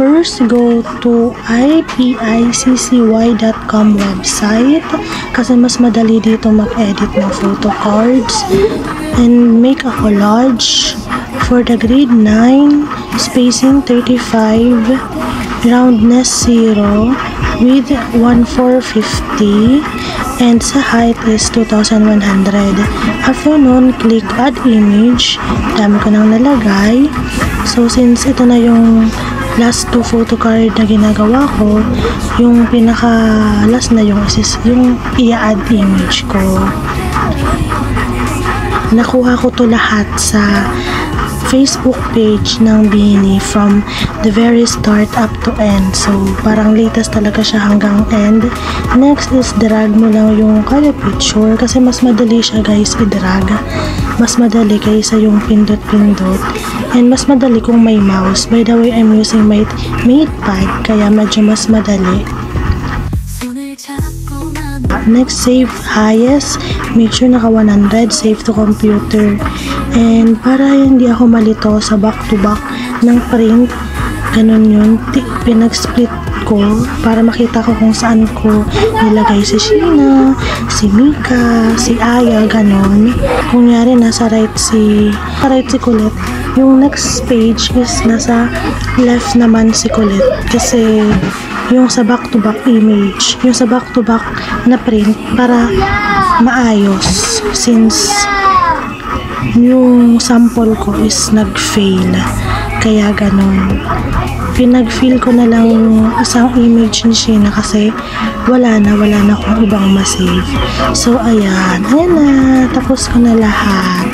first go to ipiccy.com website kasi mas madali dito mag-edit ng photo cards, and make a collage for the grade 9, spacing 35, roundness 0 with 1450, and sa height is 2100. After nun, click add image. Dami ko nang nalagay. So since ito na yung last 2 photo card na ginagawa ko, yung pinaka last na yung i-add image ko. Nakuha ko to lahat sa Facebook page ng BINI from the very start up to end. So, parang latest talaga siya hanggang end. Next is drag mo lang yung color picture kasi mas madali siya guys i-drag. Mas madali kaysa yung pindot-pindot. And mas madali kung may mouse. By the way, I'm using my MatePad kaya medyo mas madali. Next, save highest. Make sure naka 100, save to computer. And para hindi ako malito sa back-to-back ng print, ganun yun, pinag-split ko para makita ko kung saan ko nilagay si Sheena, si Mika, si Aya, ganun. Kunyari, nasa right si Colette. Yung next page is nasa left naman si Colette. Kasi yung sa back-to-back image, yung sa back-to-back na print para maayos since yung sample ko is nag-fail. Kaya ganun. Pinag-fill ko na lang isang image ni Sheena kasi wala na akong ibang masave. So ayan na, tapos ko na lahat.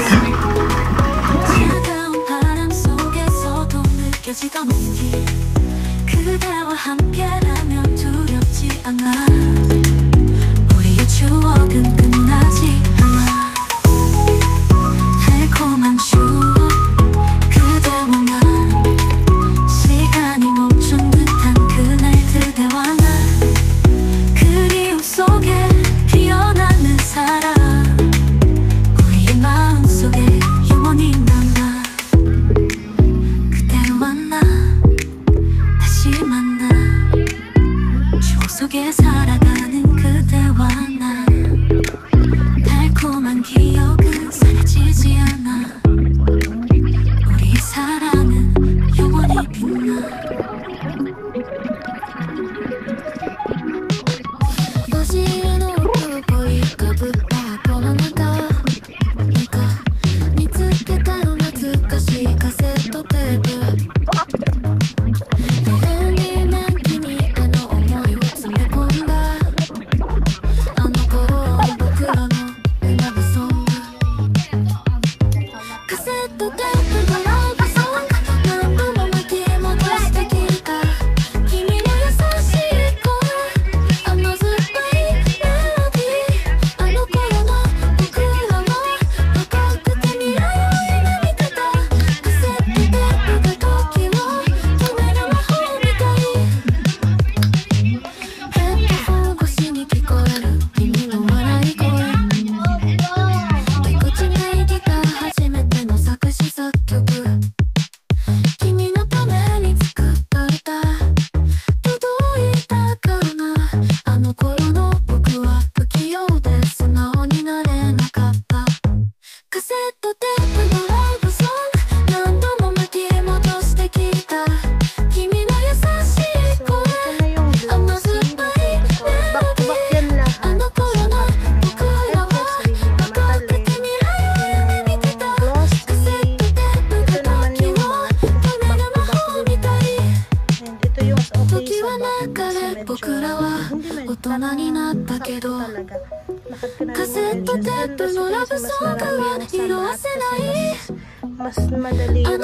Mas madali yung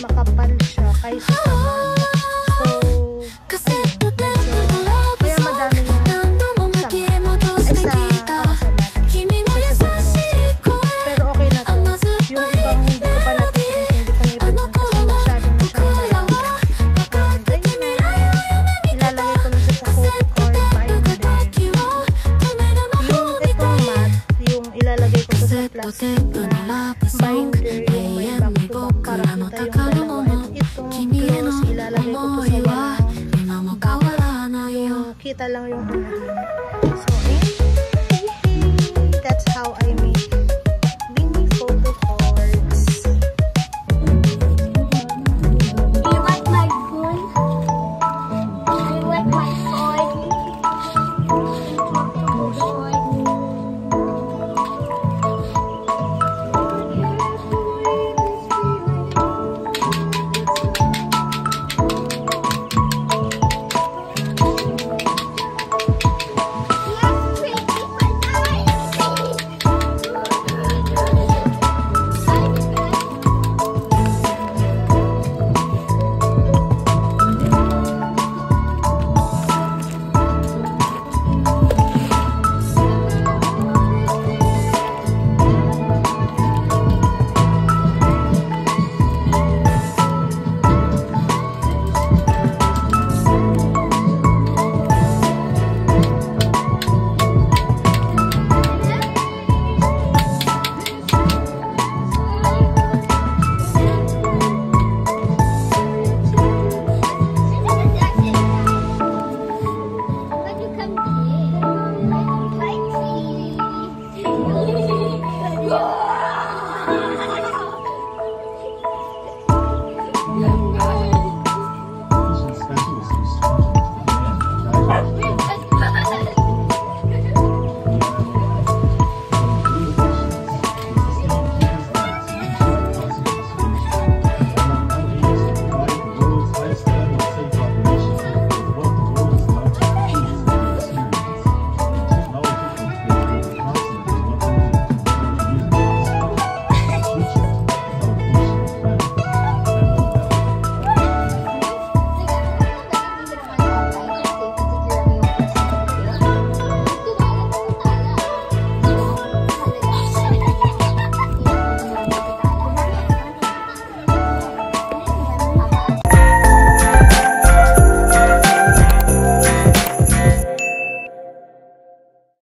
makapal siya kaysa ilalagay ko po sa wala. Kita lang yung unahan. So, that's how I make